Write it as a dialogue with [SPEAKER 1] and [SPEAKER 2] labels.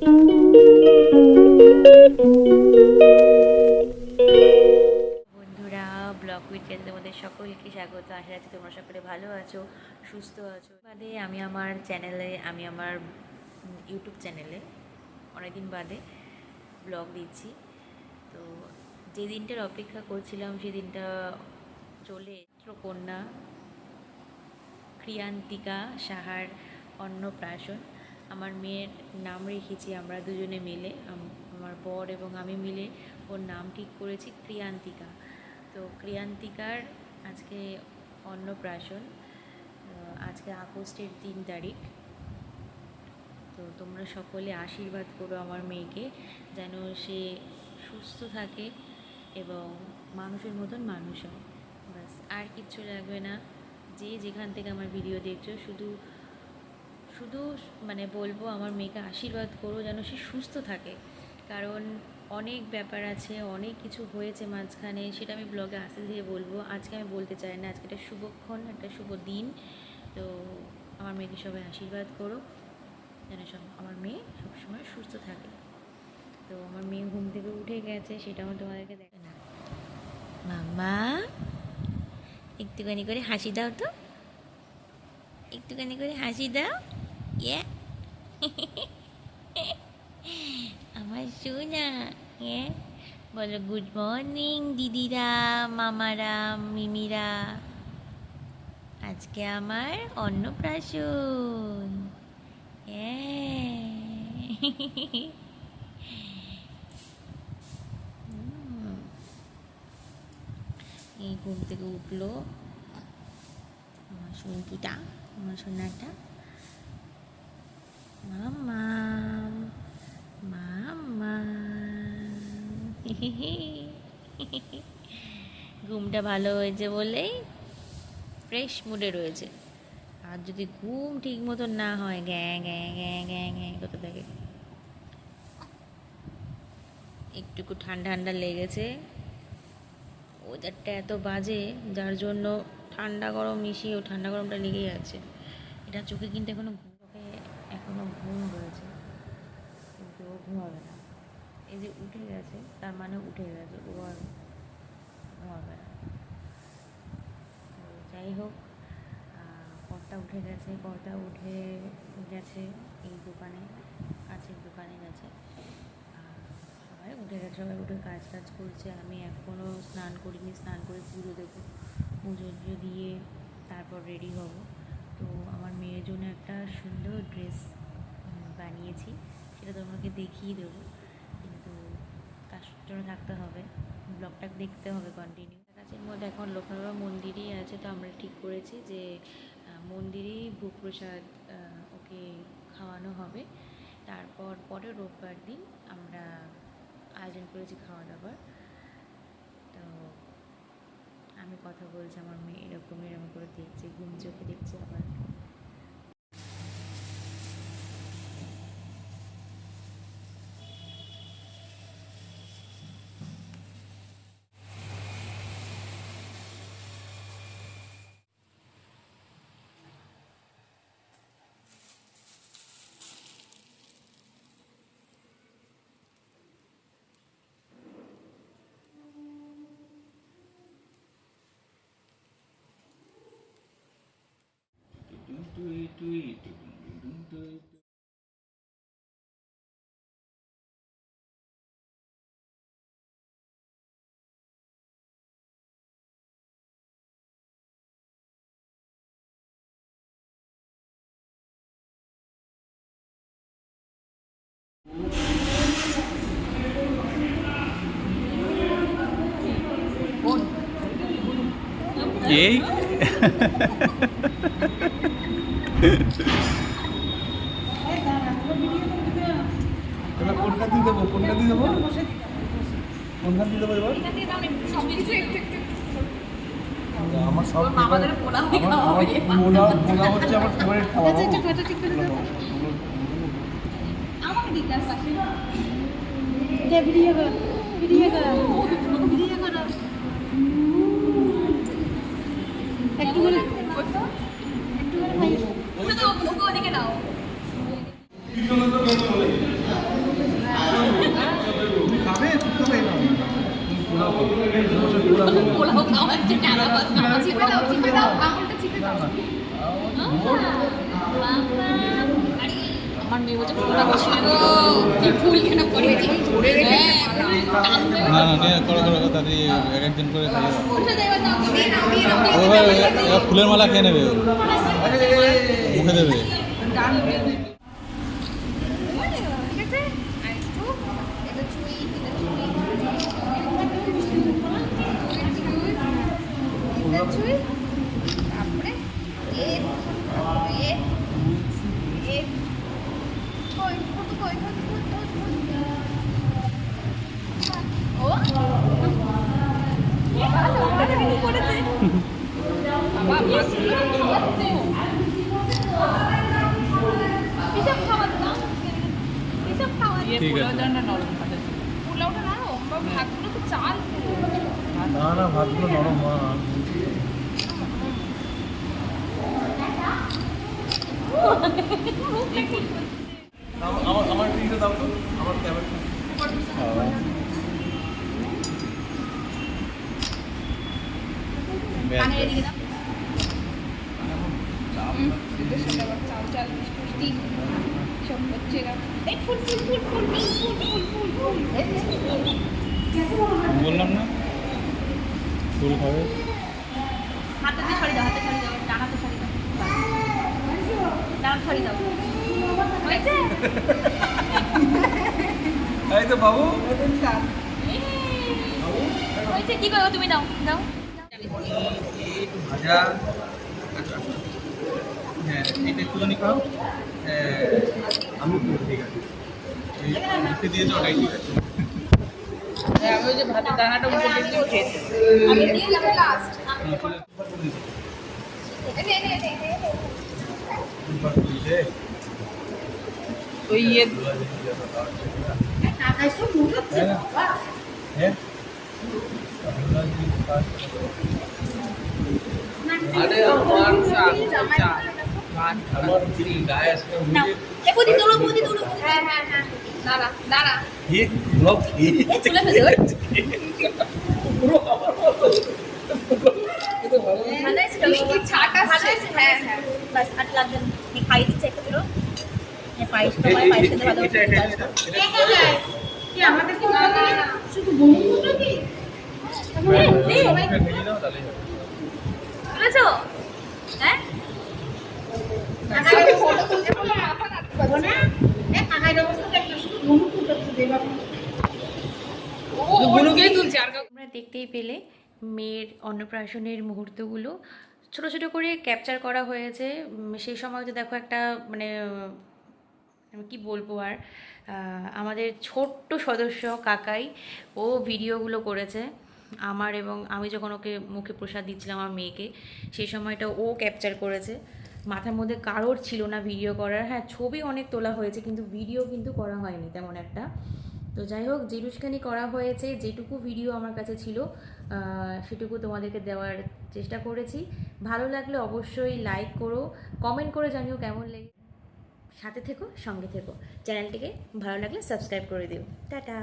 [SPEAKER 1] বন্ধুরা, blog with চ্যানেলের মধ্যে সকলকে স্বাগত। আশা রাখছি তোমরা সকলে ভালো আছো, সুস্থ আছো। বাদে আমি আমার ইউটিউব চ্যানেলে অনেকদিন বাদে ব্লগ দিচ্ছি। তো যে দিনটার অপেক্ষা করছিলাম সেই দিনটা চলে কন্যা ক্রিয়ান্তিকা সাহার অন্নপ্রাশন। আমার মেয়ের নাম রেখেছি আমরা দুজনে মিলে, আমার বর এবং আমি মিলে ওর নাম ঠিক করেছি ক্রিয়ান্তিকা। তো ক্রিয়ান্তিকার আজকে অন্নপ্রাশন, আজকে আগস্টের 3 তারিখ। তো তোমরা সকলে আশীর্বাদ করো আমার মেয়েকে, যেন সে সুস্থ থাকে এবং মানুষের মতন মানুষ হয়। ব্যাস, আর কিচ্ছু লাগবে না। যে যেখান থেকে আমার ভিডিও দেখছো, শুধু শুধু মানে বলবো আমার মেয়েকে আশীর্বাদ করো যেন সে সুস্থ থাকে। কারণ অনেক ব্যাপার আছে, অনেক কিছু হয়েছে মাঝখানে, সেটা আমি ব্লগে আস্তে ধীরে বলবো। আজকে আমি বলতে চাই না, আজকে একটা শুভক্ষণ, একটা শুভ দিন। তো আমার মেয়েকে সবাই আশীর্বাদ করো যেন আমার মেয়ে সবসময় সুস্থ থাকে। তো আমার মেয়ে ঘুম থেকে উঠে গেছে, সেটা আমি তোমাদেরকে দেখে না। মাম্মা, একটুখানি করে হাসি দাও তো, একটুখানি করে হাসি দাও। ইয়ে আমার সোনা, হ্যাঁ বলো গুড মর্নিং দিদিরা, মামারা, মিমিরা। আজকে আমার অন্নপ্রাশন। হ্যাঁ এই ঘুম থেকে উঠলো আমার সোনকিটা, আমার সোনাটা। মাম্মা মাম্মা ঘুমটা ভালো হয়েছে বলেই ফ্রেশ মুডে রয়েছে। আর যদি ঘুম ঠিক মতন না হয়, গ্যাঁ গ্যাঁ গ্যাঁ গ্যাঁ গ্যাঁ করতে থাকে। একটুকু ঠান্ডা ঠান্ডা লেগেছে, ওয়েদারটা এত বাজে যার জন্য ঠান্ডা গরম মিশিয়ে ঠান্ডা গরমটা লেগেই আছে। এটা চোখে কিন্তু এখনো ঘুম রয়েছে, কিন্তু ও ঘুমাবে না। এই যে উঠে গেছে, তার মানে উঠে গেছে, ও আর ঘুমাবে না। তো যাই হোক, কর্তা উঠে গেছে, কর্তা উঠে গেছে এই দোকানে, কাছের দোকানে গেছে। সবাই উঠে গেছে, সবাই উঠে কাজ টাজ করছে। আমি এখনও স্নান করিনি, স্নান করে পুজো দেবো, পুজো দিয়ে তারপর রেডি হব। তো আমার মেয়ের জন্য একটা সুন্দর ড্রেস বানিয়েছি, সেটা তোমাকে দেখিয়ে দেবো, কিন্তু তার জন্য থাকতে হবে, ব্লগটা দেখতে হবে কন্টিনিউ। কাছের মধ্যে এখন লোকনাথ মন্দিরই আছে, তো আমরা ঠিক করেছি যে মন্দিরেই ভোগ প্রসাদ ওকে খাওয়ানো হবে। তারপর পরের রোববার দিন আমরা আয়োজন করেছি খাওয়া দাওয়ার। তো আমি কথা বলছি, আমার মেয়ে এরকম করে দেখছে, ঘুম চোখে দেখছে আবার।
[SPEAKER 2] এই কোনটা দিয়ে দেবো, কোনটা দিয়ে দেবো, কোনটা দিয়ে দেবো এবার? আমার সব পোলা হচ্ছে আমার ফেভারিট খাবার।
[SPEAKER 3] একটু করে
[SPEAKER 4] ওদিকে দাও।
[SPEAKER 1] পোলাও খাওয়াচ্ছে, টানা ভাত খাওয়াচ্ছে।
[SPEAKER 3] চিপে দাও আঙুলটা চিপে দাও।
[SPEAKER 1] আমার মেয়ে বলছে ফোনটা বসিয়ে গো, তুই ফুল কেন করিয়েছি?
[SPEAKER 2] না না নিয়ে করো করো তাড়াতাড়ি এক একজন করে খাইয়ে দাও।
[SPEAKER 3] উঠে দেবে দাও।
[SPEAKER 2] এবার ফুলের মালা খেয়ে নেবে, মুখে দেবে।
[SPEAKER 3] ঠিক আছে আর একটু এটা চুই এটা চুই এটা চুই তারপরে এ কই ফটো কই ও ভালো ভালো কি করেছে বাবা পিসব খাওয়া দাও পিসব খাওয়া
[SPEAKER 2] ঠিক আছে।
[SPEAKER 3] পোলাওটা নরম বা ভাতগুলো তো চাল
[SPEAKER 2] না না ভাতগুলো নরম হয়। আমার টিভিটা দাও তো, আমার ক্যামেরা।
[SPEAKER 3] পানির দিকে দাও চাল চাল মিষ্টি সব হচ্ছে এই ফুল ফুল ফুল ফুল ফুল ফুল ফুল ফুল
[SPEAKER 2] বললাম না ফুল খাবে।
[SPEAKER 1] হাতে ছড়ি দাও, ডানাতে ছড়ি দাও, ডানা ছড়ি দাও।
[SPEAKER 3] হয়েছে
[SPEAKER 2] এই তো বাবু
[SPEAKER 1] হয়েছে কি করো তুমি? দাও দাও।
[SPEAKER 2] ভাজা। আচ্ছা হ্যাঁ এটা একটুখানি খাও। আমি ঠিক আছে এই দিয়েছো ওটাই ঠিক আছে।
[SPEAKER 3] আমি দিয়ে যাবো লাস্ট
[SPEAKER 4] ওই ইয়ে
[SPEAKER 1] বুদ্ধি তোলো, বুদ্ধি তোলো।
[SPEAKER 3] হ্যাঁ হ্যাঁ হ্যাঁ দাঁড়া দাঁড়া
[SPEAKER 1] তুলে ফেলে ওই।
[SPEAKER 3] মিষ্টির ছাট আসছে হ্যাঁ হ্যাঁ
[SPEAKER 1] বাস আর লাগবে না। এই খাই দিচ্ছে একটা বেরো। এই পায়েস তো হয়, পায়েস খেতে ভালো।
[SPEAKER 3] আমাদের কি না না শুধু বন্ধুগুলো কি
[SPEAKER 1] বুঝেছো? হ্যাঁ?
[SPEAKER 3] আমাদের ফটো তুলতে বলে মাথা নাড়তে পারবো না কাকাই ব্যবস্থা দেখলে শুধু বন্ধু তুলতে দেবা
[SPEAKER 4] গুনুকেই তুলছে আর
[SPEAKER 1] তোমরা দেখতেই পেলে মেয়ের অন্নপ্রাশনের মুহূর্তগুলো ছোট ছোট করে ক্যাপচার করা হয়েছে। সেই সময় তো দেখো একটা মানে আমি কি বলবো আর, আমাদের ছোট্ট সদস্য কাকাই ও ভিডিওগুলো করেছে আমার, এবং আমি যখন ওকে মুখে প্রসাদ দিচ্ছিলাম আমার মেয়েকে সেই সময়টা ও ক্যাপচার করেছে। মাথার মধ্যে কারোর ছিল না ভিডিও করার। হ্যাঁ ছবি অনেক তোলা হয়েছে কিন্তু ভিডিও কিন্তু করা হয়নি তেমন একটা। তো যাই হোক যেটুকুখানি করা হয়েছে, যেটুকু ভিডিও আমার কাছে ছিল সেটুকু তোমাদেরকে দেওয়ার চেষ্টা করেছি। ভালো লাগলে অবশ্যই লাইক করো, কমেন্ট করে জানিও কেমন লেগে। সাথে থেকো, সঙ্গে থেকো, চ্যানেলটিকে ভালো লাগলে সাবস্ক্রাইব করে দিও। টাটা।